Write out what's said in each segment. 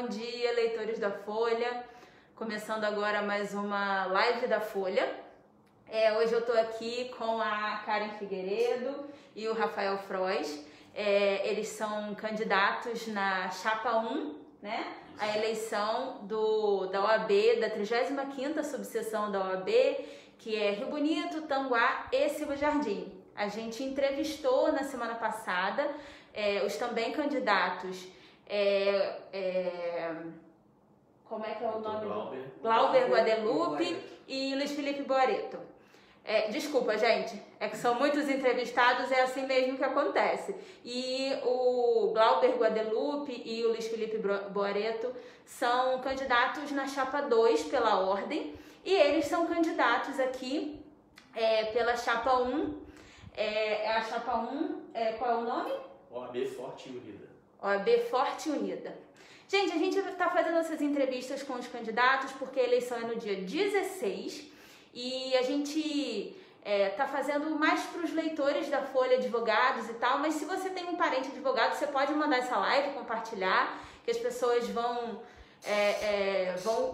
bom dia, leitores da Folha. Começando agora mais uma live da Folha. Hoje eu tô aqui com a Karen Figueiredo e o Rafael Frois. Eles são candidatos na Chapa 1, né? A eleição da OAB, da 35ª subseção da OAB, que é Rio Bonito, Tanguá e Silva Jardim. A gente entrevistou na semana passada os também candidatos, como é que é o nome? Glauber Guadalupe e Luiz Felipe Boareto. Desculpa, gente, que são muitos entrevistados, é assim mesmo que acontece. E o Glauber Guadalupe e o Luiz Felipe Boareto são candidatos na Chapa 2 pela ordem, e eles são candidatos aqui pela Chapa 1. A Chapa 1, qual é o nome? OAB Forte e Unida. OAB Forte e Unida. Gente, a gente está fazendo essas entrevistas com os candidatos porque a eleição é no dia 16 e a gente está fazendo mais para os leitores da Folha, advogados e tal, mas se você tem um parente advogado, você pode mandar essa live, compartilhar, que as pessoas vão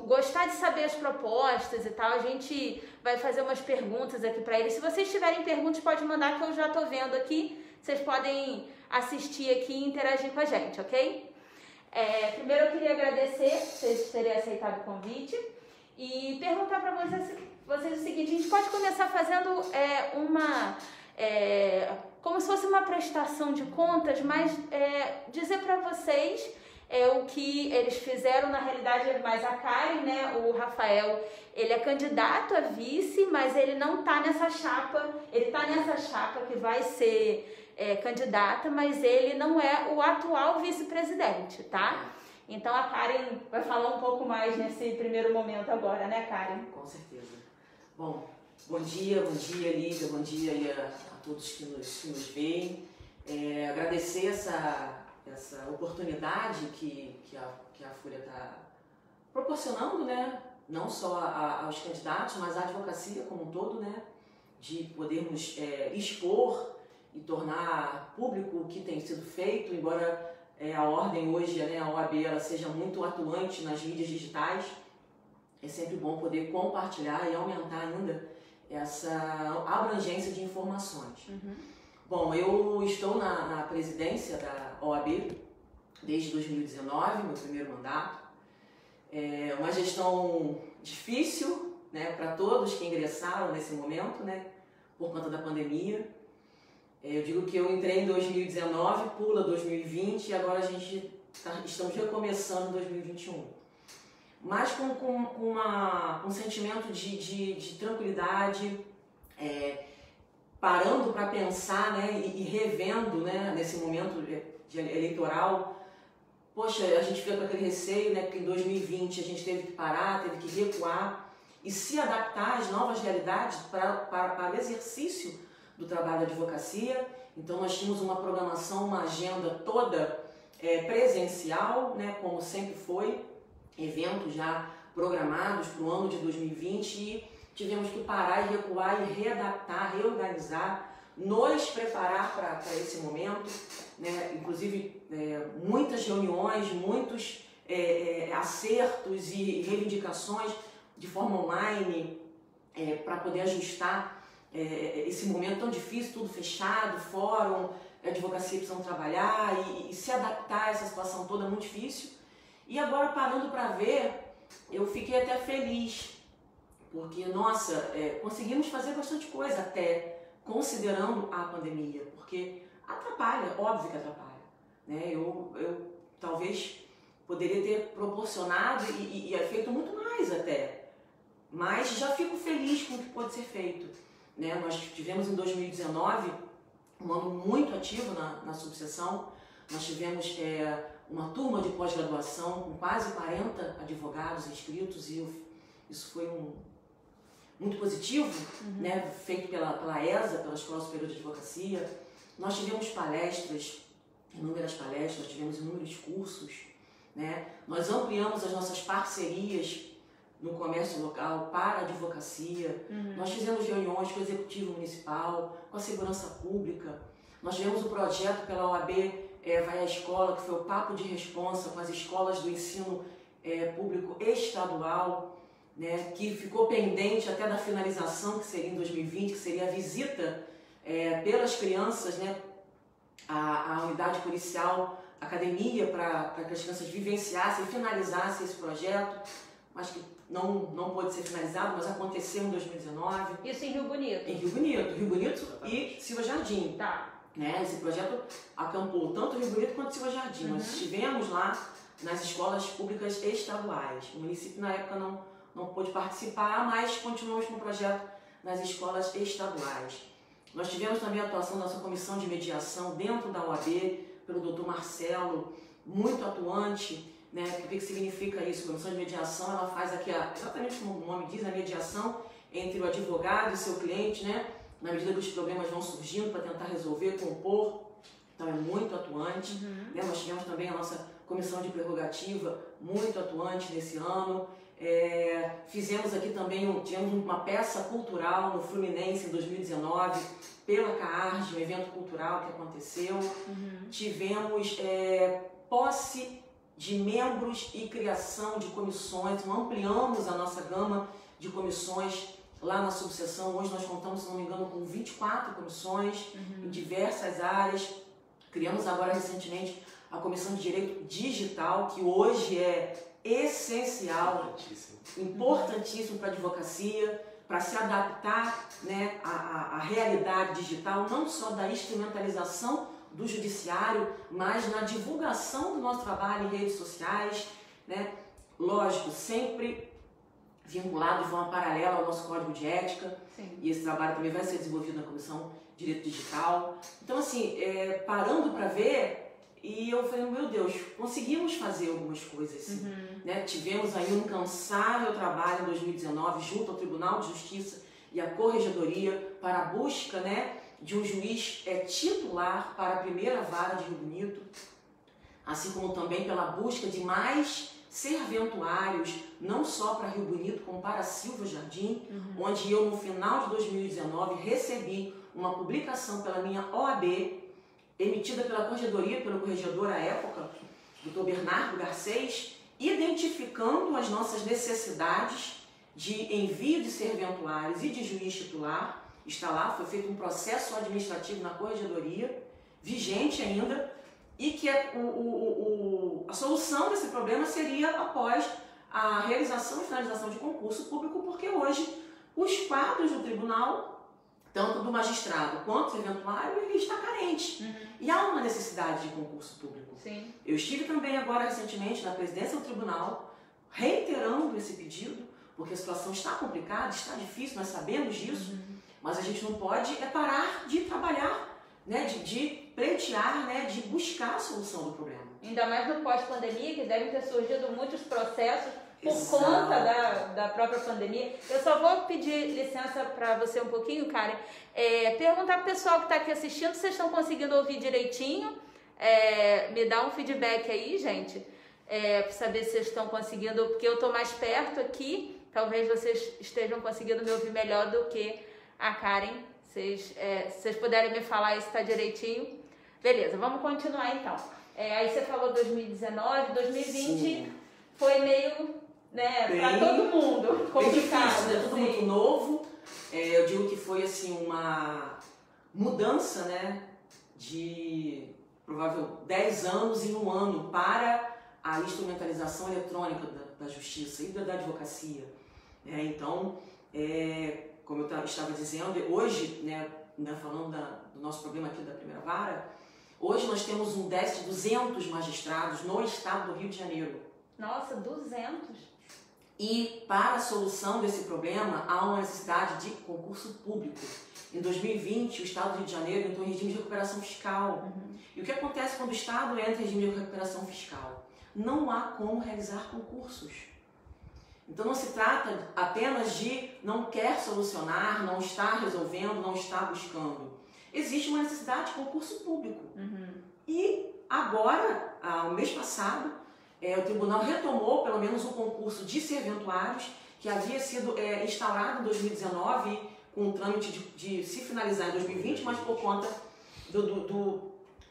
gostar de saber as propostas e tal. A gente vai fazer umas perguntas aqui para eles. Se vocês tiverem perguntas, pode mandar que eu já tô vendo aqui. Vocês podem assistir aqui e interagir com a gente, ok? Primeiro eu queria agradecer vocês terem aceitado o convite e perguntar para vocês o seguinte: a gente pode começar fazendo como se fosse uma prestação de contas, mas dizer para vocês o que eles fizeram. Na realidade, mais a Karen, né? O Rafael, ele é candidato a vice, mas ele não tá nessa chapa. Ele tá nessa chapa que vai ser candidata, mas ele não é o atual vice-presidente, tá? Então a Karen vai falar um pouco mais nesse primeiro momento agora, né, Karen? Com certeza. Bom dia, Lívia, bom dia aí a todos que nos veem. Agradecer essa oportunidade que a Folha está proporcionando, né? Não só aos candidatos, mas à advocacia como um todo, né? De podermos expor e tornar público o que tem sido feito, embora a ordem hoje, né, a OAB, ela seja muito atuante nas mídias digitais. É sempre bom poder compartilhar e aumentar ainda essa abrangência de informações. Uhum. Bom, eu estou na presidência da OAB desde 2019, meu primeiro mandato. É uma gestão difícil, né, para todos que ingressaram nesse momento, né, por conta da pandemia. Eu digo que eu entrei em 2019, pula 2020 e agora estamos recomeçando 2021. Mas com um sentimento de tranquilidade, parando para pensar, né, e revendo, né, nesse momento eleitoral. Poxa, a gente fica com aquele receio, né, que em 2020 a gente teve que parar, teve que recuar e se adaptar às novas realidades para o exercício do trabalho da advocacia. Então nós tínhamos uma programação, uma agenda toda presencial, né, como sempre foi, eventos já programados para o ano de 2020 e tivemos que parar e recuar e readaptar, reorganizar, nos preparar para esse momento, né? Inclusive muitas reuniões, muitos acertos e reivindicações de forma online para poder ajustar esse momento tão difícil, tudo fechado, fórum, a advocacia precisam trabalhar e se adaptar a essa situação toda muito difícil. E agora, parando para ver, eu fiquei até feliz, porque, nossa, conseguimos fazer bastante coisa até, considerando a pandemia, porque atrapalha, óbvio que atrapalha, né? Eu talvez poderia ter proporcionado e feito muito mais até, mas já fico feliz com o que pode ser feito, né? Nós tivemos em 2019 um ano muito ativo na subseção. Nós tivemos uma turma de pós-graduação com quase 40 advogados inscritos e isso foi muito positivo, uhum, né, feito pela ESA, pela Escola Superior de Advocacia. Nós tivemos palestras, inúmeras palestras, tivemos inúmeros cursos, né? Nós ampliamos as nossas parcerias no comércio local para a advocacia. uhum. Nós fizemos reuniões com o Executivo Municipal, com a Segurança Pública. Nós tivemos um projeto pela OAB vai à escola, que foi o Papo de Responsa com as escolas do ensino público estadual, né, que ficou pendente até da finalização, que seria em 2020, que seria a visita pelas crianças, né, à unidade policial, academia, para que as crianças vivenciassem e finalizassem esse projeto, mas que não pôde ser finalizado, mas aconteceu em 2019. Isso em Rio Bonito? Em Rio Bonito e Silva Jardim. Tá. Né? Esse projeto acampou tanto Rio Bonito quanto Silva Jardim. Nós estivemos lá nas escolas públicas estaduais. O município na época não pôde participar, mas continuamos com o projeto nas escolas estaduais. Nós tivemos também a atuação da nossa comissão de mediação dentro da OAB, pelo Dr. Marcelo, muito atuante. Né? O que significa isso? A comissão de mediação, ela faz aqui, exatamente como o nome diz, a mediação entre o advogado e seu cliente, né? Na medida que os problemas vão surgindo para tentar resolver, compor. Então é muito atuante. Né? Nós tivemos também a nossa comissão de prerrogativa, muito atuante nesse ano. Fizemos aqui também, tivemos uma peça cultural no Fluminense em 2019, pela CAARJ, um evento cultural que aconteceu. Tivemos posse de membros e criação de comissões, ampliamos a nossa gama de comissões lá na subseção. Hoje nós contamos, se não me engano, com 24 comissões em diversas áreas. Criamos agora recentemente a Comissão de Direito Digital, que hoje é essencial, importantíssimo para a advocacia, para se adaptar, né, à realidade digital, não só da instrumentalização do judiciário, mas na divulgação do nosso trabalho em redes sociais, né? Lógico, sempre vinculado de forma paralela ao nosso código de ética. Sim. E esse trabalho também vai ser desenvolvido na Comissão de Direito Digital. Então, assim, parando para ver, e eu falei, meu Deus, conseguimos fazer algumas coisas, assim, né? Tivemos aí um incansável trabalho em 2019 junto ao Tribunal de Justiça e à Corregedoria para a busca, né, de um juiz titular para a primeira vara de Rio Bonito, assim como também pela busca de mais serventuários, não só para Rio Bonito, como para Silva Jardim, onde eu, no final de 2019, recebi uma publicação pela minha OAB, emitida pela Corregedoria, pelo corregedor à época, Dr. Bernardo Garcês, identificando as nossas necessidades de envio de serventuários e de juiz titular. Está lá, foi feito um processo administrativo na Corregedoria, vigente ainda, e que a solução desse problema seria após a realização e finalização de concurso público, porque hoje os quadros do tribunal, tanto do magistrado quanto do serventuário, ele está carente. E há uma necessidade de concurso público. Sim. Eu estive também agora recentemente na presidência do tribunal, reiterando esse pedido, porque a situação está complicada, está difícil, nós sabemos disso, mas a gente não pode parar de trabalhar, né, de pleitear, né, de buscar a solução do problema. Ainda mais no pós-pandemia, que devem ter surgido muitos processos por conta da própria pandemia. Eu só vou pedir licença para você um pouquinho, Karen, perguntar para o pessoal que está aqui assistindo se vocês estão conseguindo ouvir direitinho. Me dá um feedback aí, gente, para saber se vocês estão conseguindo, porque eu estou mais perto aqui, talvez vocês estejam conseguindo me ouvir melhor do que a Karen. Se vocês puderem me falar se está direitinho. Beleza, vamos continuar então. Aí você falou 2019, 2020 Sim. Foi meio, né, para todo mundo complicado. Bem difícil, né? Tudo muito novo. Eu digo que foi assim uma mudança, né, de provável 10 anos em um ano para a instrumentalização eletrônica da justiça e da advocacia. Então, como eu estava dizendo, hoje, né, falando do nosso problema aqui da primeira vara, hoje nós temos um déficit de 200 magistrados no estado do Rio de Janeiro. Nossa, 200? E para a solução desse problema, há uma necessidade de concurso público. Em 2020, o estado do Rio de Janeiro entrou em regime de recuperação fiscal. E o que acontece quando o estado entra em regime de recuperação fiscal? Não há como realizar concursos. Então não se trata apenas de não quer solucionar, não está resolvendo, não está buscando. Existe uma necessidade de concurso público. E agora, no mês passado, o tribunal retomou pelo menos um concurso de serventuários que havia sido instaurado em 2019 com o trâmite de se finalizar em 2020, mas por conta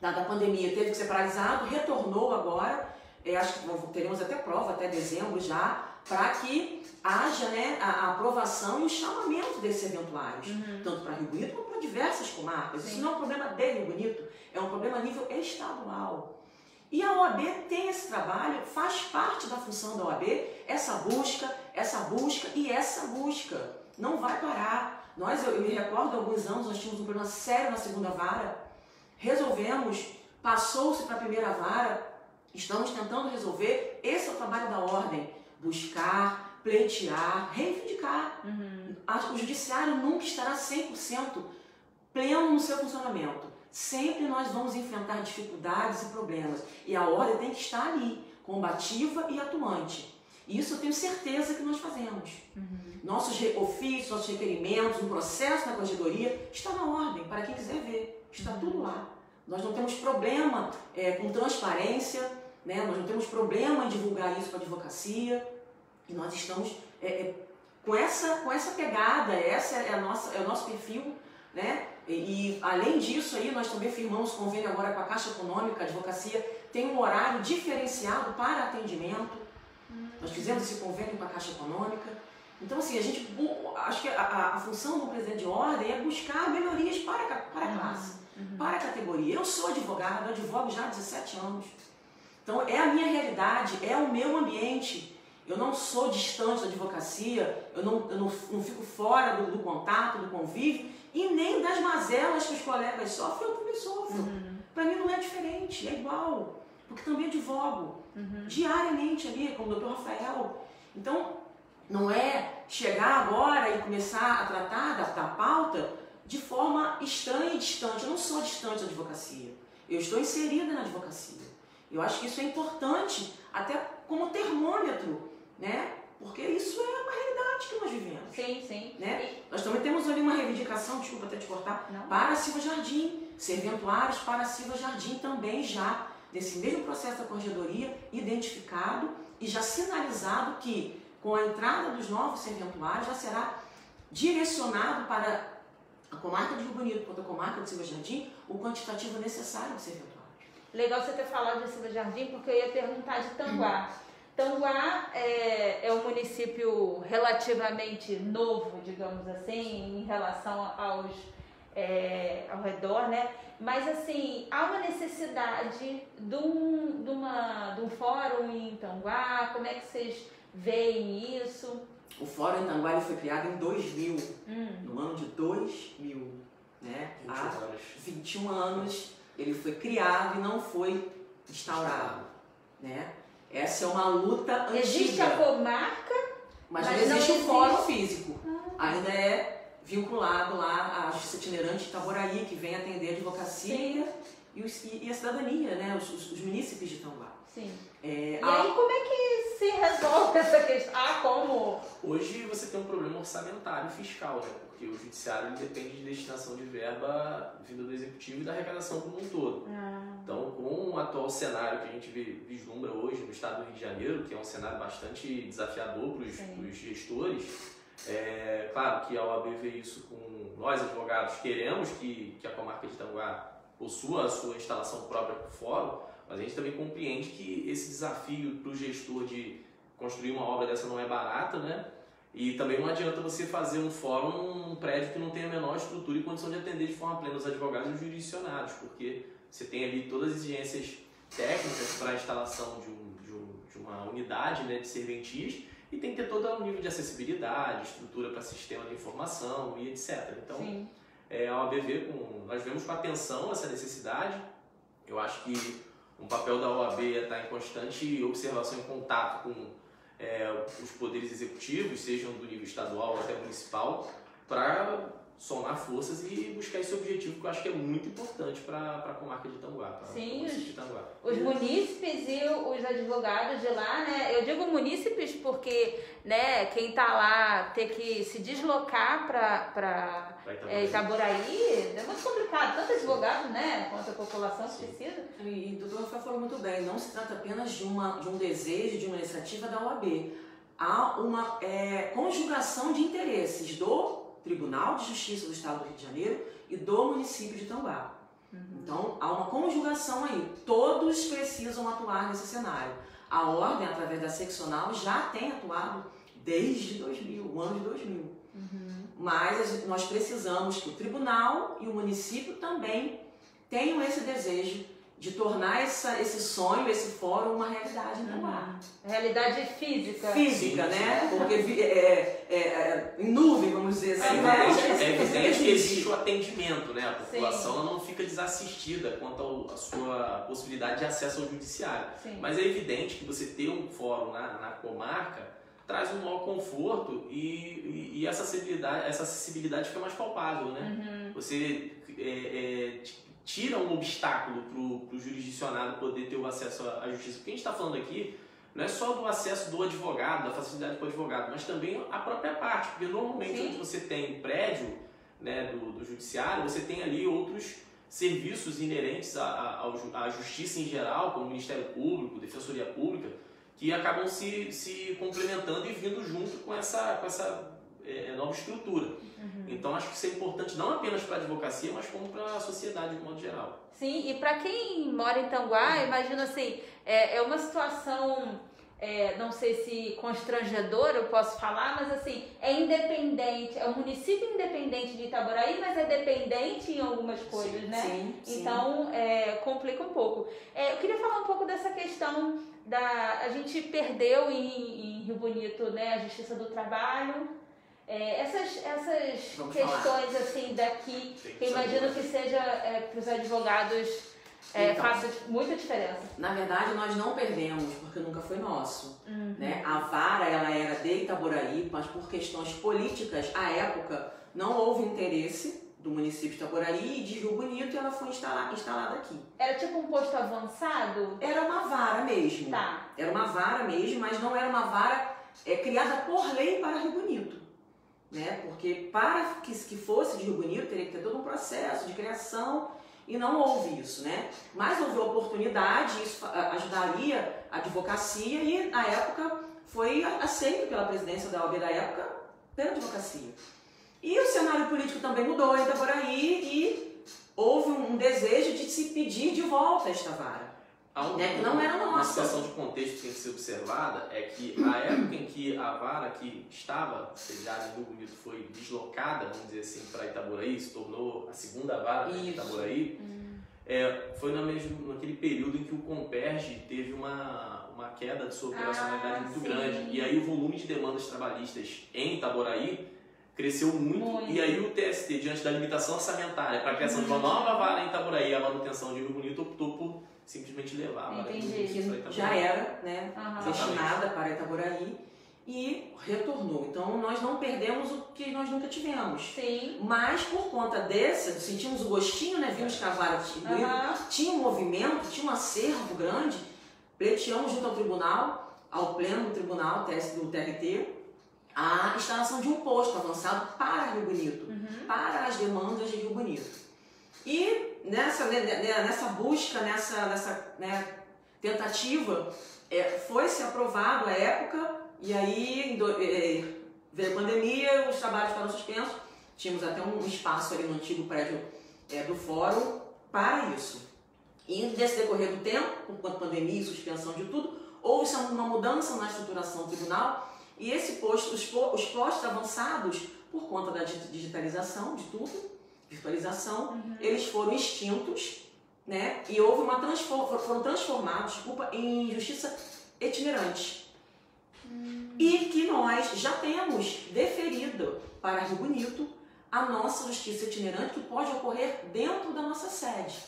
da pandemia teve que ser paralisado, retornou agora, acho que teremos até prova, até dezembro já, para que haja, né, a aprovação e o chamamento desses eventuários, tanto para Rio Bonito como para diversas comarcas. Sim. Isso não é um problema de Rio Bonito, é um problema a nível estadual. E a OAB tem esse trabalho, faz parte da função da OAB, essa busca e essa busca. Não vai parar. Eu me recordo, há alguns anos, nós tínhamos um problema sério na segunda vara, resolvemos, passou-se para a primeira vara, estamos tentando resolver, esse é o trabalho da ordem, buscar, pleitear, reivindicar. O judiciário nunca estará 100% pleno no seu funcionamento. Sempre nós vamos enfrentar dificuldades e problemas. E a ordem tem que estar ali, combativa e atuante. E isso eu tenho certeza que nós fazemos. Nossos ofícios, nossos requerimentos, um processo na corregedoria, está na ordem, para quem quiser ver. Está tudo lá. Nós não temos problema com transparência, né? Nós não temos problema em divulgar isso para a advocacia. E nós estamos com essa pegada, essa é o nosso perfil, né? E além disso aí, nós também firmamos convênio agora com a Caixa Econômica, a advocacia tem um horário diferenciado para atendimento. Nós fizemos esse convênio com a Caixa Econômica. Então, assim, acho que a função do presidente de ordem é buscar melhorias para a classe, para a categoria. Eu sou advogado, eu advogo já há 17 anos. Então, é a minha realidade, é o meu ambiente. Eu não sou distante da advocacia, eu não fico fora do contato, do convívio, e nem das mazelas que os colegas sofrem, eu também sofro. Para mim não é diferente, é igual, porque também advogo diariamente ali, como o doutor Rafael. Então, não é chegar agora e começar a tratar da pauta de forma estranha e distante. Eu não sou distante da advocacia, eu estou inserida na advocacia. Eu acho que isso é importante, até como termômetro, né? Porque isso é uma realidade que nós vivemos. Sim, sim. Né? Nós também temos ali uma reivindicação, desculpa até te cortar, para a Silva Jardim, serventuários para a Silva Jardim também já, nesse mesmo processo da corregedoria, identificado e já sinalizado que com a entrada dos novos serventuários já será direcionado para a comarca de Rio Bonito, quanto a comarca de Silva Jardim, o quantitativo necessário de serventuários. Legal você ter falado de Silva Jardim, porque eu ia perguntar de Tanguá. Tanguá é um município relativamente novo, digamos assim, em relação ao redor, né? Mas, assim, há uma necessidade de um fórum em Tanguá. Como é que vocês veem isso? O fórum em Tanguá ele foi criado em 2000, no ano de 2000, né? 21 anos ele foi criado e não foi instaurado, né? Essa é uma luta antiga. Existe a comarca, mas não existe um fórum físico. Ainda é vinculado lá à Justiça Itinerante de Itaboraí, que vem atender a advocacia e a cidadania, né? Os munícipes de Tanguá. Sim. E aí como é que se resolve essa questão? Como? Hoje você tem um problema orçamentário e fiscal, né? Porque o judiciário ele depende de destinação de verba vinda do executivo e da arrecadação como um todo. Então, com o atual cenário que a gente vislumbra hoje no estado do Rio de Janeiro, que é um cenário bastante desafiador para os gestores, claro que a OAB vê isso com nós, advogados, queremos que a comarca de Tanguá possua a sua instalação própria para o fórum, mas a gente também compreende que esse desafio para o gestor de construir uma obra dessa não é barata, né? E também não adianta você fazer um fórum num prédio que não tem a menor estrutura e condição de atender de forma plena os advogados e os jurisdicionados, porque você tem ali todas as exigências técnicas para a instalação de uma unidade, né, de serventias, e tem que ter todo o nível de acessibilidade, estrutura para sistema de informação e etc. Então, a OAB nós vemos com atenção essa necessidade. Eu acho que um papel da OAB é estar em constante observação e contato com os poderes executivos, sejam do nível estadual ou até municipal, para somar forças e buscar esse objetivo que eu acho que é muito importante para a comarca de Tanguá. Sim, os munícipes e os advogados de lá, né? Eu digo munícipes porque, né, quem está lá ter que se deslocar para Itaboraí é muito complicado, tanto advogado, né, quanto a população que precisa. E o doutor Rafael falou muito bem, não se trata apenas de um desejo, de uma iniciativa da OAB. Há uma conjugação de interesses do Tribunal de Justiça do Estado do Rio de Janeiro e do município de Tanguá. Então, há uma conjugação aí. Todos precisam atuar nesse cenário. A Ordem, através da seccional, já tem atuado desde 2000, o ano de 2000. Mas nós precisamos que o tribunal e o município também tenham esse desejo de tornar esse sonho, esse fórum, uma realidade em Tanguá. Realidade física. Física, né? Porque em nuvem, vamos dizer assim. É evidente que existe o atendimento, né? A população não fica desassistida quanto à sua possibilidade de acesso ao judiciário. Sim. Mas é evidente que você ter um fórum na comarca traz um maior conforto e essa acessibilidade fica mais palpável, né? Você tira um obstáculo para o jurisdicionado poder ter o acesso à justiça. Porque a gente está falando aqui não é só do acesso do advogado, da facilidade para o advogado, mas também a própria parte. Porque normalmente onde você tem prédio, né, do judiciário, você tem ali outros serviços inerentes à justiça em geral, como o Ministério Público, Defensoria Pública, que acabam se complementando e vindo junto com essa nova estrutura. Então acho que isso é importante não apenas para a advocacia, mas como para a sociedade de modo geral. Sim, e para quem mora em Tanguá, imagino assim, é uma situação, não sei se constrangedora eu posso falar, mas assim, é independente, é um município independente de Itaboraí, mas é dependente em algumas coisas, né? Sim. Então, complica um pouco. Eu queria falar um pouco dessa questão a gente perdeu em Rio Bonito, né, a Justiça do Trabalho. Essas questões assim daqui, que eu imagino que seja para os advogados faça muita diferença. Na verdade, nós não perdemos, porque nunca foi nosso. Né? A vara ela era de Itaboraí, mas por questões políticas, à época, não houve interesse do município de Itaboraí e de Rio Bonito e ela foi instalada aqui. Era tipo um posto avançado? Era uma vara mesmo. Tá. Era uma vara mesmo, mas não era uma vara criada por lei para Rio Bonito. Né? Porque para que fosse de Rio Bonito teria que ter todo um processo de criação e não houve isso, né? Mas houve oportunidade, isso ajudaria a advocacia e na época foi aceito pela presidência da OAB da época pela advocacia. E o cenário político também mudou em Itaboraí e houve um desejo de se pedir de volta esta vara. Não era nossa. Uma situação de contexto que tem que ser observada é que a época em que a vara que estava sediada em Rio Bonito foi deslocada, vamos dizer assim, para Itaboraí, se tornou a segunda vara de Itaboraí, foi naquele período em que o Comperge teve uma queda de sua operacionalidade muito grande. E aí o volume de demandas trabalhistas em Itaboraí cresceu muito. E aí o TST, diante da limitação orçamentária para a criação de uma nova vara em Itaboraí, a manutenção de Rio Bonito optou por simplesmente levar a vara de Itaboraí. Já era, né, destinada para Itaboraí e retornou. Então nós não perdemos o que nós nunca tivemos. Sim. Mas por conta desse, sentimos o gostinho, né, vimos que a vara tinha um movimento, tinha um acervo grande, pleiteamos junto ao tribunal, ao pleno do tribunal do TRT, a instalação de um posto avançado para Rio Bonito, para as demandas de Rio Bonito. E nessa busca, nessa tentativa, foi-se aprovado à época, e aí veio a pandemia, os trabalhos foram suspensos, tínhamos até um espaço ali no antigo prédio do fórum para isso. E nesse decorrer do tempo, por conta da pandemia e suspensão de tudo, houve uma mudança na estruturação do tribunal, e os postos avançados, por conta da digitalização de tudo, virtualização, eles foram extintos, né? E houve foram transformados, em justiça itinerante. E que nós já temos deferido para Rio Bonito a nossa justiça itinerante, que pode ocorrer dentro da nossa sede.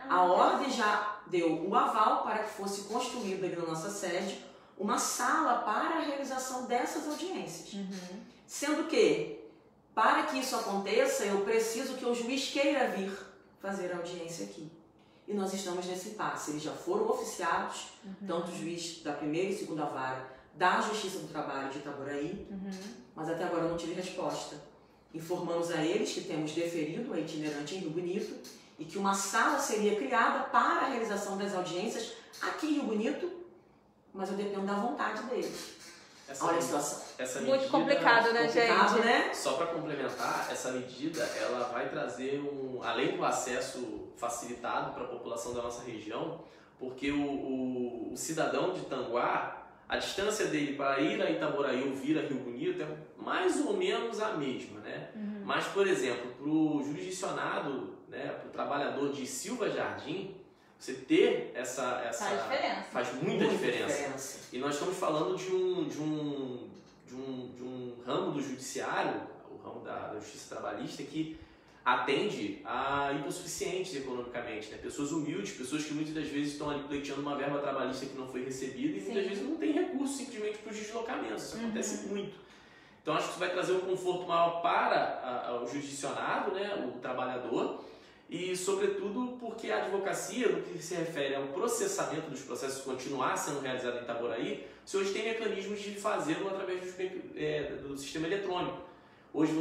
A ordem já deu o aval para que fosse construída aqui na nossa sede uma sala para a realização dessas audiências. Sendo que, para que isso aconteça, eu preciso que o juiz queira vir fazer a audiência aqui. E nós estamos nesse passo. Eles já foram oficiados, tanto o juiz da primeira e segunda vara da Justiça do Trabalho de Itaboraí, mas até agora eu não tive resposta. Informamos a eles que temos deferido a itinerante em Rio Bonito e que uma sala seria criada para a realização das audiências aqui em Rio Bonito, mas eu dependo da vontade deles. Olha a situação. Essa Muito medida, complicado, né, gente? Né? Só para complementar, essa medida ela vai trazer além do acesso facilitado para a população da nossa região, porque o cidadão de Tanguá, a distância dele para ir a Itaboraí ou vir a Rio Bonito é mais ou menos a mesma, né? Mas, por exemplo, para o jurisdicionado, né, para o trabalhador de Silva Jardim, você ter essa Faz diferença. Faz muita diferença. E nós estamos falando de um ramo do judiciário, o ramo da justiça trabalhista, que atende a hipossuficientes economicamente, né? Pessoas humildes, pessoas que muitas das vezes estão ali pleiteando uma verba trabalhista que não foi recebida e muitas vezes não tem recurso simplesmente para os deslocamentos. Isso acontece muito. Então acho que isso vai trazer um conforto maior para o jurisdicionado, né? O trabalhador, e sobretudo porque a advocacia, no que se refere ao processamento dos processos continuar sendo realizado em Itaboraí, você hoje tem mecanismos de fazê-lo através do sistema eletrônico. Hoje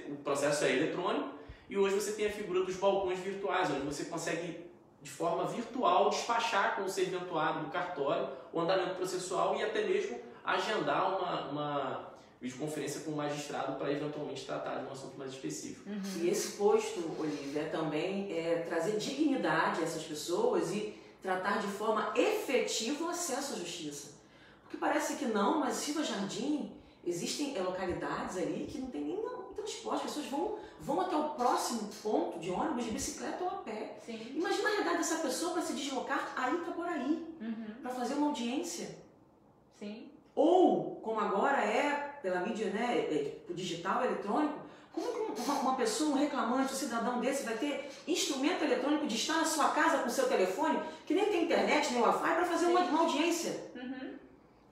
o processo é eletrônico e hoje você tem a figura dos balcões virtuais, onde você consegue de forma virtual despachar com o serventuário do cartório o andamento processual e até mesmo agendar uma videoconferência com o magistrado para eventualmente tratar de um assunto mais específico. E esse posto, Olívia, também é trazer dignidade a essas pessoas e tratar de forma efetiva o acesso à justiça. Porque parece que não, mas Silva Jardim, existem localidades ali que não tem nem transporte, as pessoas vão até o próximo ponto de ônibus, de bicicleta ou a pé. Sim. Imagina a realidade dessa pessoa para se deslocar a Itaboraí, para fazer uma audiência. Sim. Ou, como agora é pela mídia, né, digital, eletrônico, como que uma pessoa, um reclamante, um cidadão desse vai ter instrumento eletrônico de estar na sua casa com o seu telefone, que nem tem internet, nem Wi-Fi, para fazer uma audiência?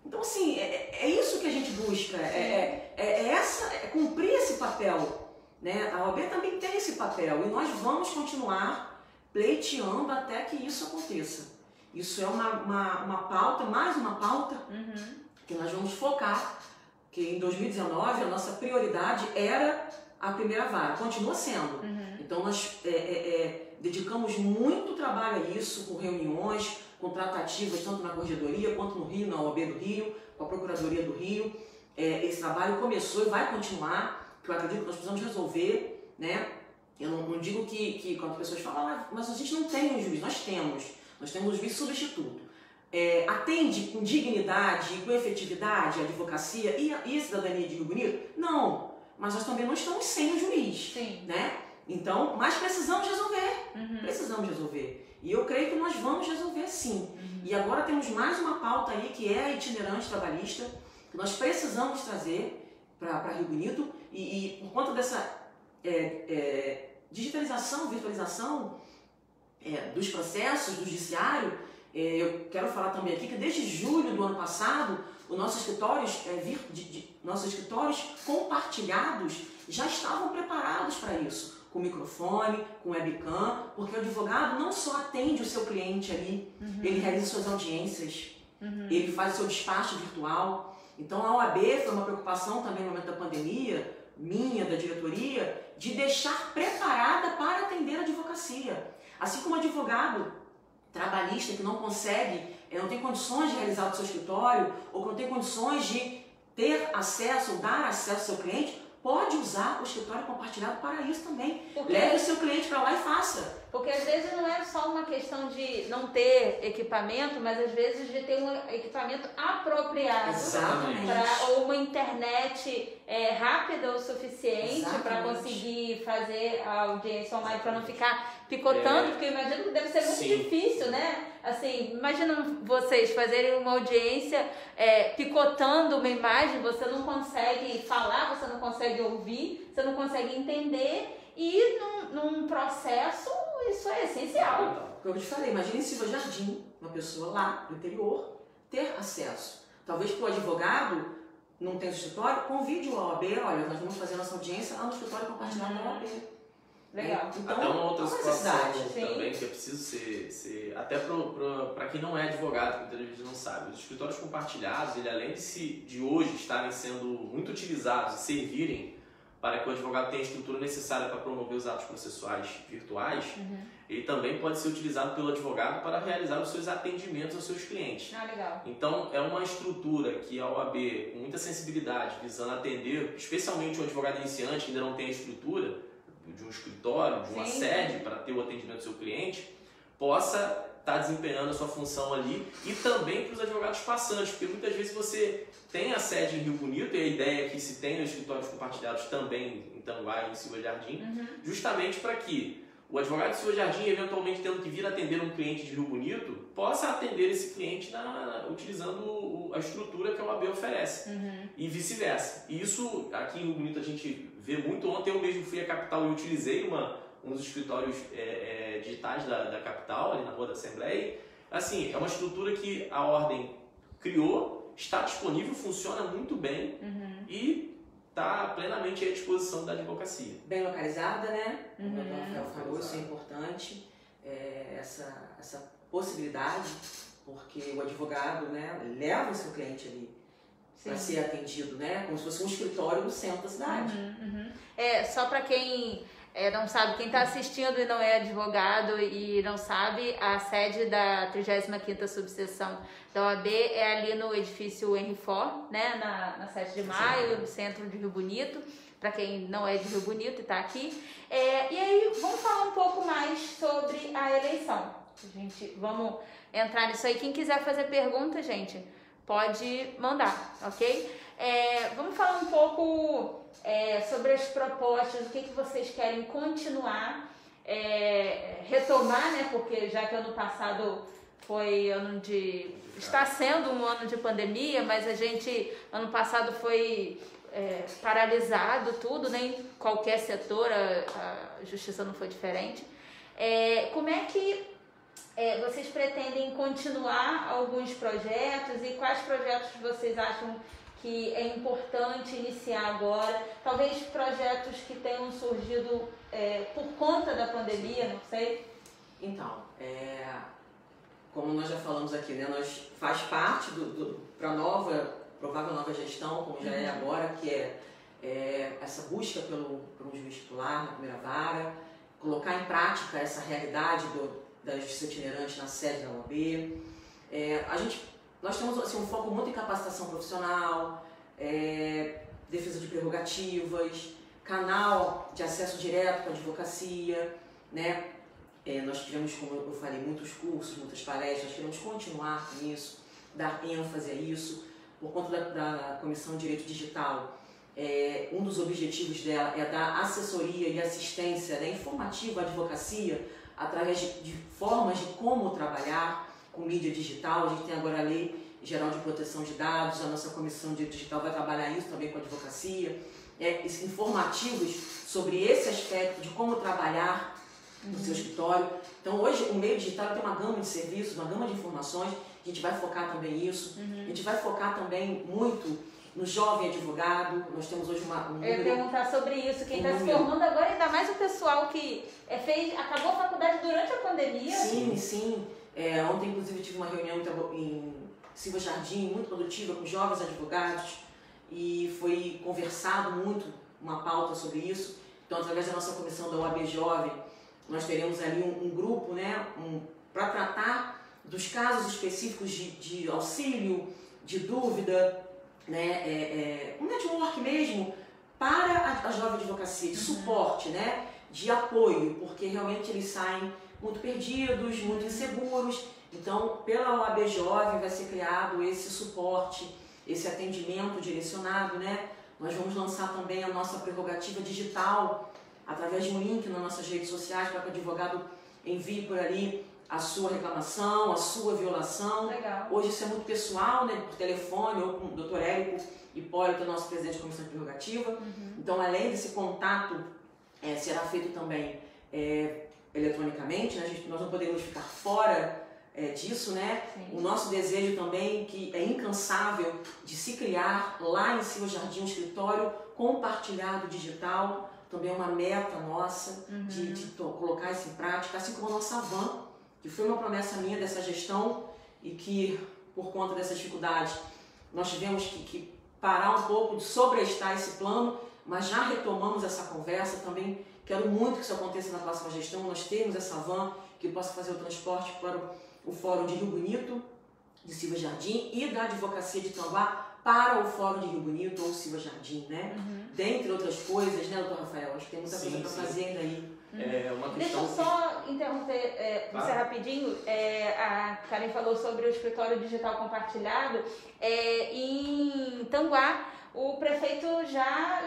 Então, assim, é isso que a gente busca, é cumprir esse papel, né? A OAB também tem esse papel e nós vamos continuar pleiteando até que isso aconteça. Isso é uma pauta, mais uma pauta, que nós vamos focar, que em 2019 a nossa prioridade era a primeira vara, continua sendo. Então nós dedicamos muito trabalho a isso, com reuniões, com tratativas, tanto na Corregedoria quanto no Rio, na OAB do Rio, com a Procuradoria do Rio. Esse trabalho começou e vai continuar, que eu acredito que nós precisamos resolver, né? Eu não digo que quando as pessoas falam, mas a gente não tem um juiz, nós temos um juiz substituto. Atende com dignidade e com efetividade a advocacia e a cidadania de Rio Bonito? Não, mas nós também não estamos sem o juiz, né? Então, mas precisamos resolver, e eu creio que nós vamos resolver sim. E agora temos mais uma pauta aí que é a itinerante trabalhista, que nós precisamos trazer para Rio Bonito, e por conta dessa digitalização, virtualização dos processos do judiciário, eu quero falar também aqui que desde julho do ano passado, os nossos escritórios compartilhados já estavam preparados para isso, com microfone, com webcam, porque o advogado não só atende o seu cliente ali, ele realiza suas audiências, ele faz o seu despacho virtual. Então a OAB foi uma preocupação também no momento da pandemia, minha, da diretoria, de deixar preparada para atender a advocacia. Assim como o advogado trabalhista que não consegue, não tem condições de realizar o seu escritório, ou que não tem condições de ter acesso ou dar acesso ao seu cliente, pode usar o escritório compartilhado para isso também. Leve o seu cliente para lá e faça. Porque às vezes não é só uma questão de não ter equipamento, mas às vezes de ter um equipamento apropriado. Ou uma internet rápida o suficiente para conseguir fazer a audiência online, para não ficar picotando, porque eu imagino que deve ser muito difícil, né? Assim, imagina vocês fazerem uma audiência picotando uma imagem, você não consegue falar, você não consegue ouvir, você não consegue entender, e num processo isso é essencial. Como eu te falei, imagine Silva Jardim, uma pessoa lá do interior, ter acesso. Talvez para o advogado não tenha escritório, convide o OAB, olha, nós vamos fazer nossa audiência lá no escritório compartilhado da OAB. Legal. Então, até uma outra situação também Sim. que é preciso ser até para quem não é advogado, que muitas vezes não sabe, os escritórios compartilhados, ele além de hoje estarem sendo muito utilizados e servirem para que o advogado tenha a estrutura necessária para promover os atos processuais virtuais, ele também pode ser utilizado pelo advogado para realizar os seus atendimentos aos seus clientes. Ah, legal. Então, é uma estrutura que a OAB, com muita sensibilidade, visando atender, especialmente um advogado iniciante que ainda não tem a estrutura de um escritório, de uma sede para ter o atendimento do seu cliente, possa estar desempenhando a sua função ali, e também para os advogados passantes, porque muitas vezes você tem a sede em Rio Bonito, e a ideia é que se tenha escritórios compartilhados também em Tanguá e em Silva Jardim, justamente para que o advogado de Silva Jardim, eventualmente tendo que vir atender um cliente de Rio Bonito, possa atender esse cliente utilizando a estrutura que a OAB oferece, e vice-versa. E isso aqui em Rio Bonito a gente vê muito. Ontem eu mesmo fui à capital e utilizei um dos escritórios digitais da capital, ali na Rua da Assembleia. Assim, é uma estrutura que a Ordem criou, está disponível, funciona muito bem e está plenamente à disposição da advocacia. Bem localizada, né? Como o Rafael falou, isso é importante, essa possibilidade, porque o advogado, né, leva o seu cliente ali para ser atendido, né? Como se fosse um escritório no centro da cidade. Só para quem não sabe, quem está assistindo e não é advogado e não sabe, a sede da 35ª subseção da OAB é ali no edifício Henry Ford, né, na 7 de Maio, no centro de Rio Bonito, para quem não é de Rio Bonito e está aqui. E aí, vamos falar um pouco mais sobre a eleição. Vamos entrar nisso aí. Quem quiser fazer pergunta, gente, pode mandar, ok? Vamos falar um pouco sobre as propostas, o que vocês querem continuar, retomar, né? Porque já que ano passado foi está sendo um ano de pandemia, mas ano passado foi paralisado tudo, né? Em qualquer setor, a justiça não foi diferente. Como é que vocês pretendem continuar alguns projetos, e quais projetos vocês acham que é importante iniciar agora? Talvez projetos que tenham surgido por conta da pandemia, não sei. Então, como nós já falamos aqui, né, nós faz parte para a provável nova gestão, como já é agora, que é essa busca por um juiz titular na primeira vara, colocar em prática essa realidade da justiça itinerante na sede da OAB. Nós temos assim, um foco muito em capacitação profissional, defesa de prerrogativas, canal de acesso direto para a advocacia, né? Nós tivemos, como eu falei, muitos cursos, muitas palestras, queremos continuar com isso, dar ênfase a isso. Por conta da Comissão de Direito Digital, um dos objetivos dela é dar assessoria e assistência, né, informativa à advocacia, através de formas de como trabalhar com mídia digital. A gente tem agora a Lei Geral de Proteção de Dados, a nossa Comissão de Direito Digital vai trabalhar isso também com a advocacia, informativos sobre esse aspecto de como trabalhar no seu escritório. Então hoje o meio digital tem uma gama de serviços, uma gama de informações, a gente vai focar também nisso, a gente vai focar também muito no jovem advogado. Nós temos hoje Eu ia perguntar sobre isso, quem está se formando agora, ainda mais o pessoal que acabou a faculdade durante a pandemia. Sim. Ontem, inclusive, tive uma reunião em Silva Jardim, muito produtiva, com jovens advogados, e foi conversado muito uma pauta sobre isso. Então, através da nossa comissão da OAB Jovem, nós teremos ali um grupo, né, para tratar dos casos específicos de auxílio, de dúvida, né, um network mesmo para a jovem advocacia, de suporte, né, de apoio, porque realmente eles saem muito perdidos, muito inseguros. Então, pela OAB Jovem vai ser criado esse suporte, esse atendimento direcionado, né? Nós vamos lançar também a nossa prerrogativa digital através de um link nas nossas redes sociais para que o advogado envie por ali a sua reclamação, a sua violação. Legal. Hoje isso é muito pessoal, né? Por telefone ou com o Dr. Érico Hipólito, nosso presidente da Comissão de Prerrogativa. Então, além desse contato, será feito também eletronicamente, né? Nós não podemos ficar fora disso, né? Sim. O nosso desejo também, que é incansável, de se criar lá em Silva Jardim um escritório compartilhado digital, também é uma meta nossa de colocar isso em prática, assim como a nossa van, que foi uma promessa minha dessa gestão e que, por conta dessa dificuldade, nós tivemos que parar um pouco, de sobrestar esse plano, mas já retomamos essa conversa também. Quero muito que isso aconteça na próxima gestão, nós temos essa van que possa fazer o transporte para o Fórum de Rio Bonito, de Silva Jardim, e da Advocacia de Tanguá para o Fórum de Rio Bonito ou Silva Jardim, né? Dentre outras coisas, né, doutor Rafael? Acho que tem muita coisa para fazer ainda aí. É uma Deixa questão eu só interromper você rapidinho. A Karen falou sobre o escritório digital compartilhado. Em Tanguá, o prefeito já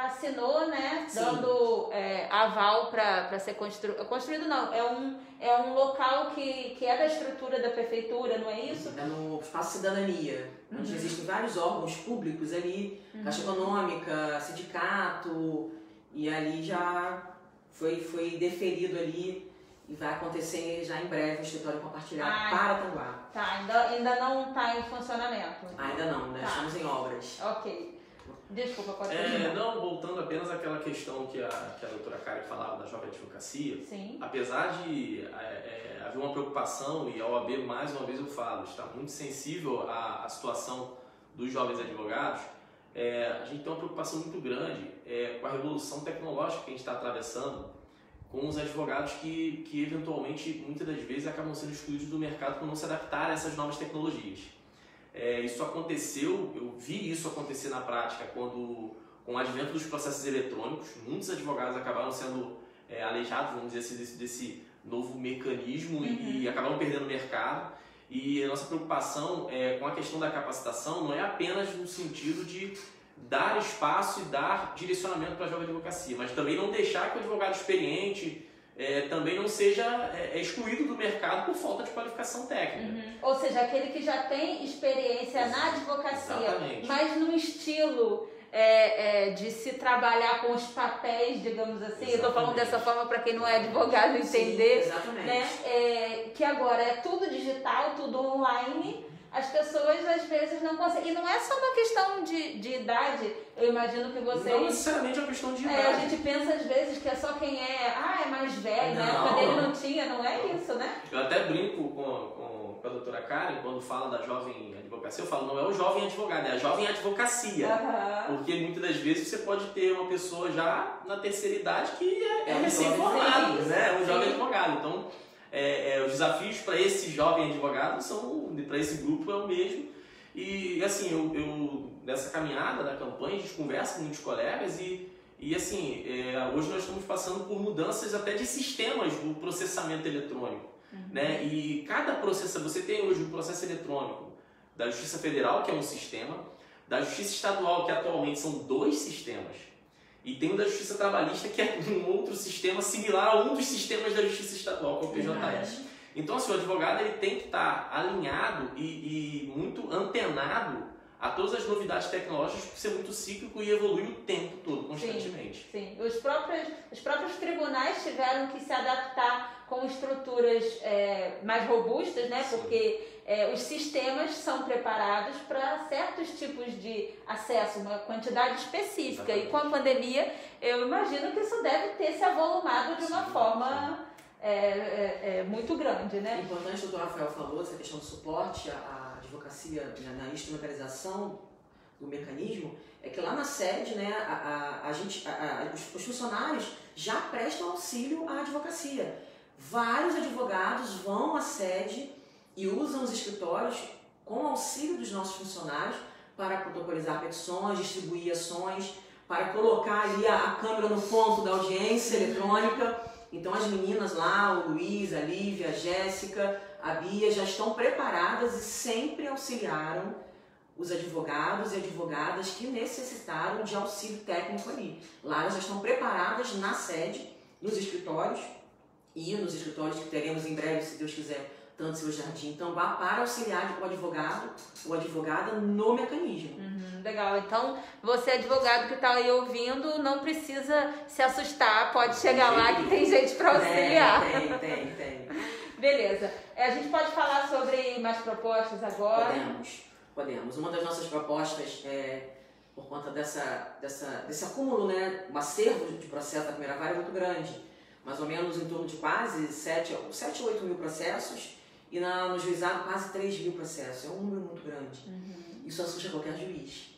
assinou, né, dando aval para ser construído. Construído não, é um local que é da estrutura da prefeitura, não é isso? É no Espaço Cidadania, onde existem vários órgãos públicos ali, Caixa Econômica, sindicato, e ali já foi deferido ali e vai acontecer já em breve o escritório compartilhado para Tanguá. Tá, ainda não está em funcionamento? Ainda não, né? Estamos em obras. Ok. Desculpa, pode continuar. Não, voltando apenas àquela questão que a doutora Karen falava da Jovem Advocacia, Sim. Apesar de haver uma preocupação, e a OAB, mais uma vez eu falo, está muito sensível à situação dos jovens advogados, a gente tem uma preocupação muito grande com a revolução tecnológica que a gente está atravessando, com os advogados que eventualmente, muitas das vezes, acabam sendo excluídos do mercado por não se adaptar a essas novas tecnologias. Isso aconteceu, eu vi isso acontecer na prática com o advento dos processos eletrônicos. Muitos advogados acabaram sendo aleijados, vamos dizer assim, desse novo mecanismo e acabaram perdendo o mercado. E a nossa preocupação com a questão da capacitação não é apenas no sentido de dar espaço e dar direcionamento para a jovem advocacia, mas também não deixar que o advogado experiente também não seja excluído do mercado por falta de qualificação técnica. Ou seja, aquele que já tem experiência na advocacia, Exatamente. Mas num estilo de se trabalhar com os papéis, digamos assim. Exatamente. Eu estou falando dessa forma para quem não é advogado entender. Sim, exatamente. Né? Que agora é tudo digital, tudo online. As pessoas às vezes não conseguem. E não é só uma questão de idade. Eu imagino que vocês. Não necessariamente é uma questão de idade. A gente pensa às vezes que é só quem é mais velho, né? Quando ele não tinha, não é isso, né? Eu até brinco com a doutora Karen, quando fala da jovem advocacia, eu falo, não é o jovem advogado, é a jovem advocacia. Porque muitas das vezes você pode ter uma pessoa já na terceira idade que é recém-formado, né? É um jovem advogado. Então, os desafios para esse jovem advogado para esse grupo é o mesmo. E assim, eu nessa caminhada da campanha, a gente conversa com muitos colegas e assim, hoje nós estamos passando por mudanças até de sistemas do processamento eletrônico. Né? E cada processo, você tem hoje o processo eletrônico da Justiça Federal, que é um sistema, da Justiça Estadual, que atualmente são 2 sistemas, e tem o da Justiça Trabalhista, que é um outro sistema similar a um dos sistemas da Justiça Estadual, que é o PJS. Então, assim, o advogado ele tem que estar alinhado e muito antenado a todas as novidades tecnológicas, por ser muito cíclico e evoluir o tempo todo, constantemente. Sim. Os próprios tribunais tiveram que se adaptar com estruturas mais robustas, né? Sim. Porque os sistemas são preparados para certos tipos de acesso, uma quantidade específica. Exatamente. E com a pandemia, eu imagino que isso deve ter se avolumado de uma forma muito grande, né? É importante, o doutor Rafael falou, essa questão do suporte à advocacia, na instrumentalização do mecanismo, é que lá na sede, né, os funcionários já prestam auxílio à advocacia. Vários advogados vão à sede e usam os escritórios com auxílio dos nossos funcionários para protocolizar petições, distribuir ações, para colocar ali a câmera no ponto da audiência eletrônica. Então as meninas lá, o Luiz, a Lívia, a Jéssica, a Bia, já estão preparadas e sempre auxiliaram os advogados e advogadas que necessitaram de auxílio técnico ali. Lá elas já estão preparadas na sede, nos escritórios, e nos escritórios que teremos em breve, se Deus quiser, tanto Silva Jardim, Tanguá, para auxiliar o advogado ou advogada no mecanismo. Legal, então você advogado que está aí ouvindo, não precisa se assustar, pode chegar lá que tem gente para auxiliar. Tem. Beleza, a gente pode falar sobre mais propostas agora? Podemos. Uma das nossas propostas por conta desse acúmulo, né, um acervo de processo da primeira vara é muito grande, mais ou menos em torno de quase 7 ou 8 mil processos, e no juizado quase 3 mil processos. É um número muito grande. Isso assusta qualquer juiz.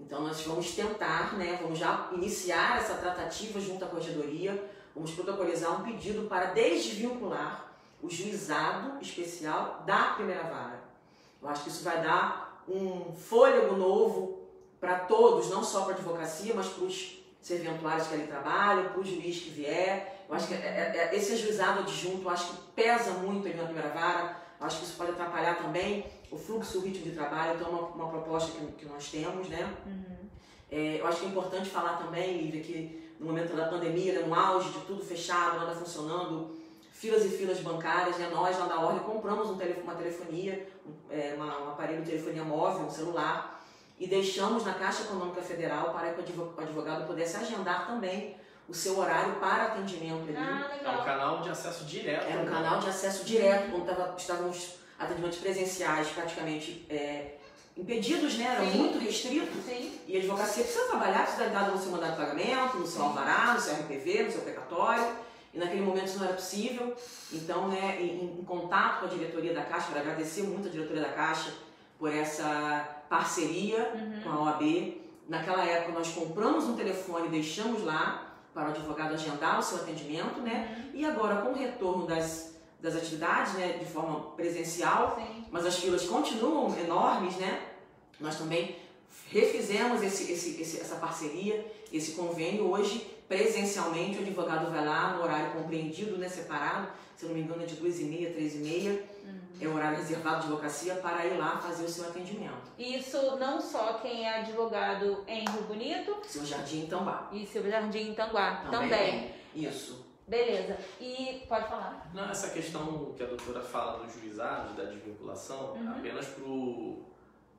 Então nós vamos tentar, né, vamos já iniciar essa tratativa junto à corregedoria, vamos protocolizar um pedido para desvincular o juizado especial da primeira vara. Eu acho que isso vai dar um fôlego novo para todos, não só para a advocacia, mas para os serventuários que ali trabalham, para o juiz que vier. Eu acho que esse ajuizado adjunto, eu acho que pesa muito ali na primeira vara, eu acho que isso pode atrapalhar também o fluxo, o ritmo de trabalho, então é uma proposta que nós temos, né? Eu acho que é importante falar também, Lívia, que no momento da pandemia, né, no auge de tudo fechado, nada funcionando, filas e filas bancárias, né? Nós lá da Ordem compramos uma telefonia, um aparelho de telefonia móvel, um celular, e deixamos na Caixa Econômica Federal para que o advogado pudesse agendar também o seu horário para atendimento ali. É um canal de acesso direto. Era um canal de acesso direto, quando estávamos atendimentos presenciais praticamente impedidos, né? Eram muito restritos. Sim. E a advocacia precisa trabalhar, precisa dar no seu mandato de pagamento, no seu alvará, no seu RPV, no seu precatório. E naquele momento isso não era possível. Então, né, em contato com a diretoria da Caixa, quero agradecer muito a diretoria da Caixa por essa parceria com a OAB. Naquela época nós compramos um telefone e deixamos lá para o advogado agendar o seu atendimento, né? E agora com o retorno das atividades, né, de forma presencial, mas as filas continuam enormes, né? Nós também refizemos essa parceria, esse convênio. Hoje, presencialmente, o advogado vai lá no horário compreendido, né, separado, se eu não me engano é de 2h30, 3h30, é o horário reservado de advocacia para ir lá fazer o seu atendimento. Isso não só quem é advogado em Rio Bonito. Seu Jardim em Tanguá. E seu Jardim em Tanguá também. Isso. Beleza. E pode falar. Não, essa questão que a doutora fala do juizado, da desvinculação, apenas para o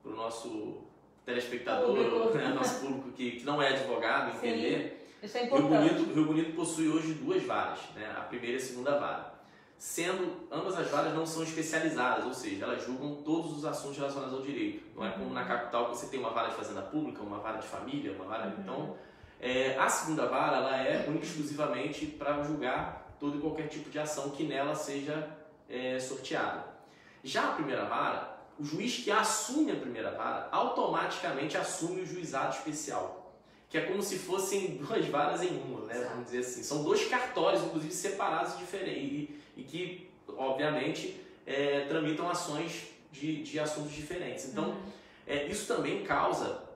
nosso telespectador, né, nosso público que não é advogado, entender. Isso é importante. Rio Bonito possui hoje 2 varas, né, a primeira e a segunda vara. Sendo, ambas as varas não são especializadas, ou seja, elas julgam todos os assuntos relacionados ao direito. Não é como na capital que você tem uma vara de fazenda pública, uma vara de família, uma vara... Então, a segunda vara ela é única e exclusivamente para julgar todo e qualquer tipo de ação que nela seja sorteada. Já a primeira vara, o juiz que assume a primeira vara automaticamente assume o juizado especial, que é como se fossem 2 varas em uma, né? Vamos dizer assim. São 2 cartórios, inclusive separados e diferentes, e que, obviamente, tramitam ações de assuntos diferentes. Então, isso também causa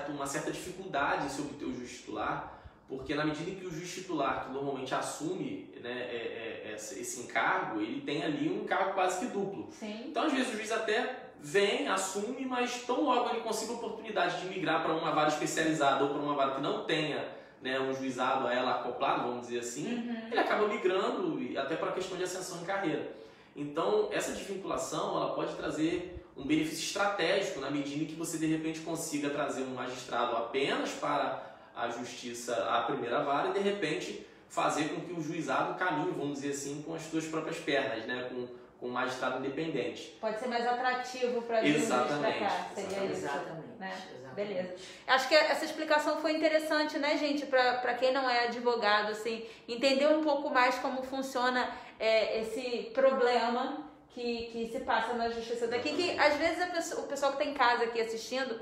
uma certa dificuldade em se obter o juiz titular, porque na medida em que o juiz titular, que normalmente assume, né, esse encargo, ele tem ali um encargo quase que duplo. Sim. Então, às vezes, o juiz até vem, assume, mas tão logo ele consiga a oportunidade de migrar para uma vara especializada ou para uma vara que não tenha, né, um juizado a ela acoplado, vamos dizer assim, ele acaba migrando até para a questão de ascensão em carreira. Então, essa desvinculação ela pode trazer um benefício estratégico na medida em que você, de repente, consiga trazer um magistrado apenas para a justiça, a primeira vara, e, de repente, fazer com que o juizado caminhe, vamos dizer assim, com as suas próprias pernas, né, com um magistrado independente. Pode ser mais atrativo para juiz para cá, seria isso. Exatamente. Né? Exatamente. Beleza. Acho que essa explicação foi interessante, né, gente? Para quem não é advogado, assim, entender um pouco mais como funciona esse problema que se passa na justiça daqui, que às vezes o pessoal que está em casa aqui assistindo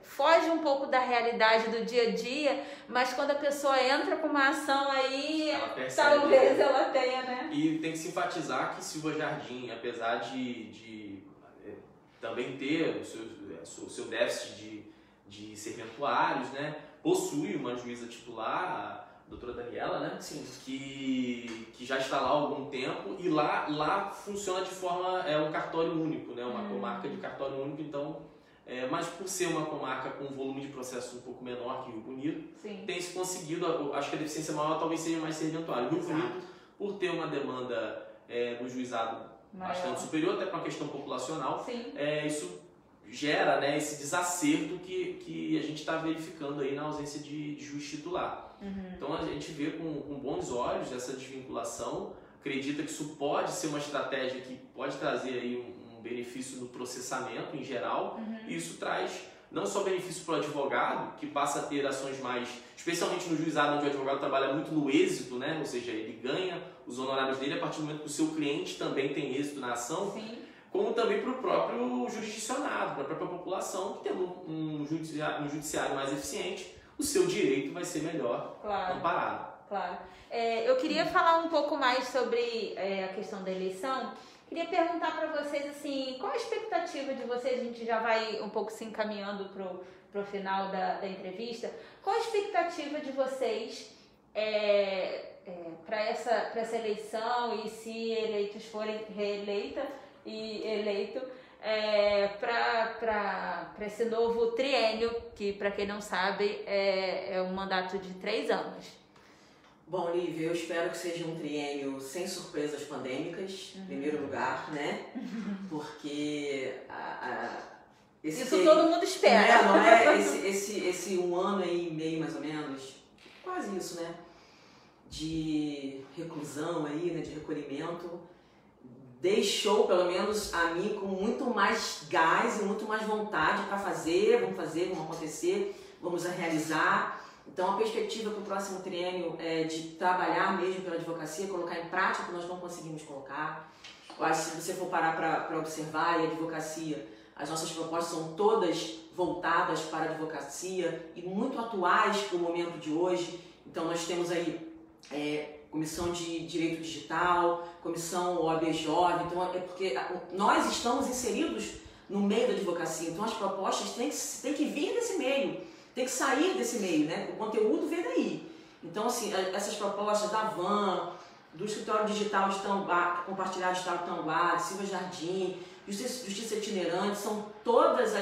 foge um pouco da realidade do dia a dia, mas quando a pessoa entra com uma ação aí, talvez ela tenha, né? E tem que se enfatizar que Silva Jardim, apesar de também ter o seu déficit de serventuários, né, possui uma juíza titular, a doutora Daniela, né? Sim. Que já está lá há algum tempo, e lá funciona de forma, um cartório único, né? Uma comarca de cartório único. Então, mas por ser uma comarca com um volume de processo um pouco menor que Rio Bonito, tem se conseguido, acho que a deficiência maior talvez seja mais serventuário. Rio Bonito, por ter uma demanda do juizado bastante superior, até para uma questão populacional, isso gera, né, esse desacerto que a gente está verificando aí na ausência de juiz titular. Então a gente vê com bons olhos essa desvinculação, acredita que isso pode ser uma estratégia que pode trazer aí um benefício no processamento em geral, e isso traz não só benefício para o advogado, que passa a ter ações mais, especialmente no juizado onde o advogado trabalha muito no êxito, né? Ou seja, ele ganha os honorários dele a partir do momento que o seu cliente também tem êxito na ação. como também para o próprio jurisdicionado, para a própria população, que tendo um judiciário mais eficiente, o seu direito vai ser melhor amparado. Claro. Eu queria falar um pouco mais sobre a questão da eleição. Queria perguntar para vocês, assim, qual a expectativa de vocês? A gente já vai um pouco se encaminhando para o final da entrevista. Qual a expectativa de vocês para essa eleição, e se eleitos forem reeleita e eleito, para esse novo triênio, que, para quem não sabe, é um mandato de 3 anos? Bom, Lívia, eu espero que seja um triênio sem surpresas pandêmicas, em primeiro lugar, né? Porque isso todo mundo espera. Não é? Esse 1 ano e meio, mais ou menos, quase isso, né? De reclusão aí, né? De recolhimento, deixou, pelo menos a mim, com muito mais gás e muito mais vontade para vamos acontecer, vamos realizar. Então, a perspectiva para o próximo triênio é de trabalhar mesmo pela advocacia, colocar em prática o que nós não conseguimos colocar. Eu acho que se você for parar para observar, e a advocacia, as nossas propostas são todas voltadas para a advocacia e muito atuais para o momento de hoje. Então, nós temos aí Comissão de Direito Digital, Comissão OAB Jovem, então é porque nós estamos inseridos no meio da advocacia, então as propostas têm que vir desse meio. Tem que sair desse meio, né? O conteúdo vem daí. Então, assim, essas propostas da VAN, do Escritório Digital de Tanguá, Compartilhado de Estado de Tanguá, de Silva Jardim, Justiça Itinerante, são todas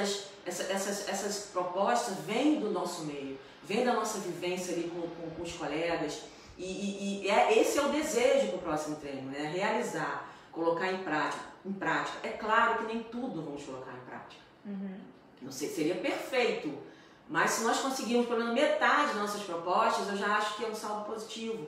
essas propostas vêm do nosso meio, vêm da nossa vivência ali com os colegas. Esse é o desejo para o próximo treino, né? Realizar, colocar em prática. É claro que nem tudo vamos colocar em prática. Não sei, seria perfeito. Mas se nós conseguirmos pelo menos metade das nossas propostas, eu já acho que é um saldo positivo.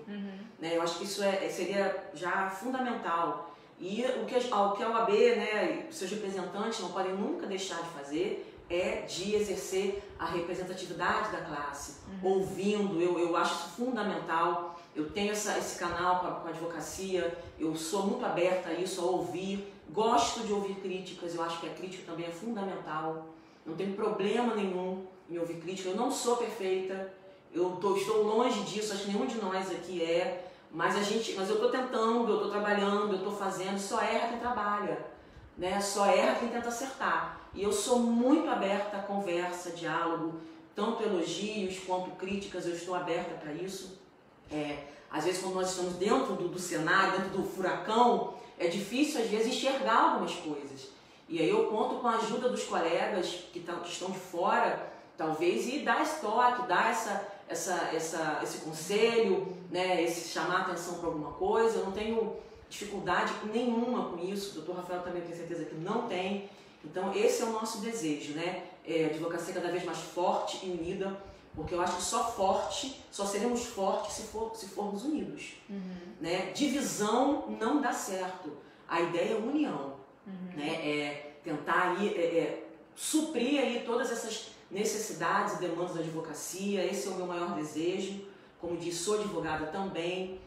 Né? Eu acho que isso seria já fundamental. E o que a OAB, né, seus representantes não podem nunca deixar de fazer é de exercer a representatividade da classe, ouvindo. Eu acho isso fundamental. Eu tenho esse canal com a advocacia, eu sou muito aberta a isso, a ouvir. Gosto de ouvir críticas, eu acho que a crítica também é fundamental. Não tenho problema nenhum em ouvir crítica, eu não sou perfeita, estou longe disso, acho que nenhum de nós aqui mas eu estou tentando, eu estou trabalhando, eu estou fazendo, só erra quem trabalha, né? Só erra quem tenta acertar. E eu sou muito aberta a conversa, diálogo, tanto elogios quanto críticas, eu estou aberta para isso. Às vezes quando nós estamos dentro do cenário, dentro do furacão, é difícil às vezes enxergar algumas coisas. E aí eu conto com a ajuda dos colegas que estão de fora, talvez, e dar esse toque, dar esse conselho, né, chamar a atenção para alguma coisa. Eu não tenho dificuldade nenhuma com isso, o Dr. Rafael também tem certeza que não tem. Então esse é o nosso desejo, né? A advocacia cada vez mais forte e unida, porque eu acho que só seremos fortes se formos unidos. Né? Divisão não dá certo, a ideia é união. Né? Tentar aí, suprir aí todas essas necessidades e demandas da advocacia. Esse é o meu maior desejo. Como disse, sou advogada também,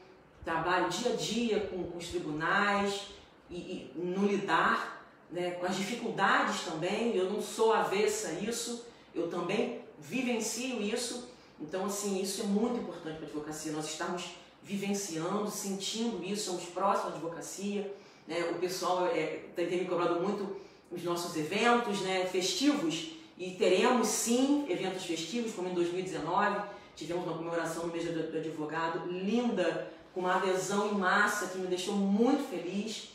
trabalho dia a dia com os tribunais e no lidar, né, com as dificuldades também. Eu não sou avessa a isso, eu também vivencio isso. Então, assim, isso é muito importante para a advocacia, nós estarmos vivenciando, sentindo isso, somos próximos à advocacia. Né? O pessoal tem me cobrado muito os nossos eventos, né, festivos, e teremos sim eventos festivos, como em 2019, tivemos uma comemoração no mês do advogado, linda, com uma adesão em massa que me deixou muito feliz.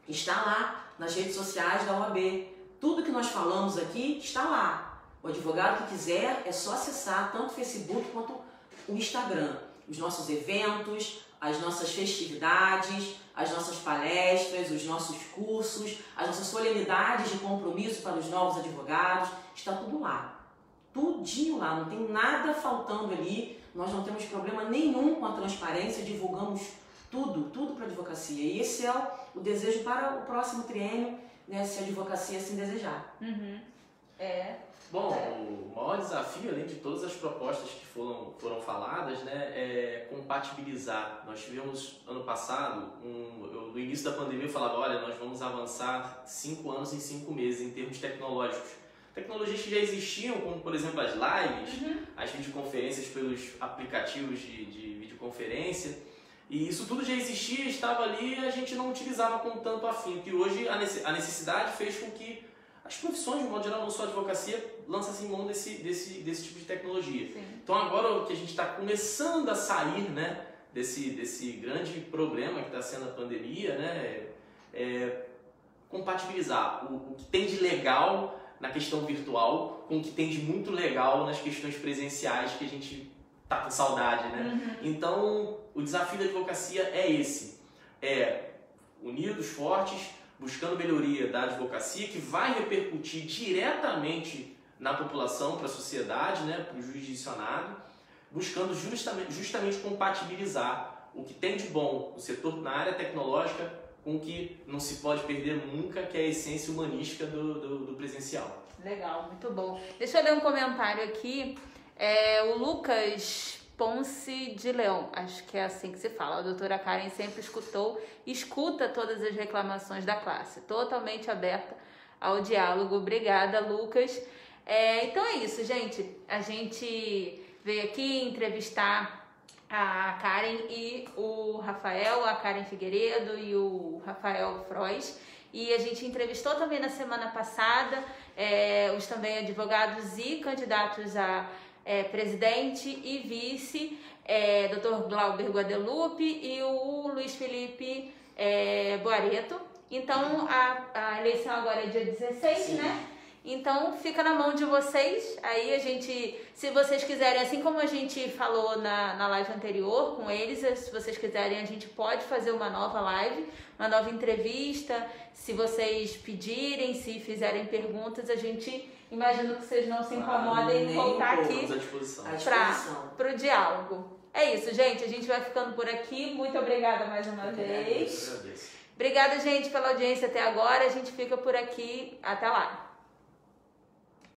Está lá nas redes sociais da OAB. Tudo que nós falamos aqui está lá. O advogado que quiser é só acessar tanto o Facebook quanto o Instagram. Os nossos eventos, as nossas festividades, as nossas palestras, os nossos cursos, as nossas solenidades de compromisso para os novos advogados, está tudo lá. Tudinho lá, não tem nada faltando ali, nós não temos problema nenhum com a transparência, divulgamos tudo para a advocacia. E esse é o desejo para o próximo triênio, né, se a advocacia assim desejar. Bom, o maior desafio, além de todas as propostas que foram faladas, né, é compatibilizar. Nós tivemos, ano passado, no início da pandemia eu falava, olha, nós vamos avançar 5 anos em 5 meses em termos tecnológicos. Tecnologias que já existiam, como por exemplo as lives, as videoconferências pelos aplicativos de videoconferência, e isso tudo já existia, estava ali e a gente não utilizava com tanto afinco. E hoje a necessidade fez com que as profissões, de modo geral, não só a advocacia, lançassem mão desse tipo de tecnologia. Sim. Então agora o que a gente está começando a sair, né, desse grande problema que está sendo a pandemia, né, é compatibilizar o que tem de legal na questão virtual com o que tem de muito legal nas questões presenciais que a gente tá com saudade, né? Então, o desafio da advocacia é esse, unidos, fortes, buscando melhoria da advocacia que vai repercutir diretamente na população, para a sociedade, né, para o jurisdicionado, buscando justamente compatibilizar o que tem de bom no setor, na área tecnológica, com o que não se pode perder nunca, que é a essência humanística do presencial. Legal, muito bom. Deixa eu ler um comentário aqui. O Lucas Ponce de Leão, acho que é assim que se fala. A doutora Karen sempre escuta todas as reclamações da classe, totalmente aberta ao diálogo. Obrigada, Lucas. Então é isso, gente. A gente veio aqui entrevistar a Karen e o Rafael, a Karen Figueiredo e o Rafael Frois. E a gente entrevistou também na semana passada os também advogados e candidatos a presidente e vice, Dr. Glauber Guadalupe e o Luiz Felipe Boareto. Então a eleição agora é dia 16, sim, né? Então fica na mão de vocês. Aí a gente, se vocês quiserem, assim como a gente falou na live anterior com eles, se vocês quiserem, a gente pode fazer uma nova live, uma nova entrevista. Se vocês pedirem, se fizerem perguntas, a gente imagina que vocês não se incomodem em voltar aqui para o diálogo. É isso, gente. A gente vai ficando por aqui. Muito obrigada mais uma vez. Eu agradeço. Obrigada, gente, pela audiência até agora. A gente fica por aqui. Até lá.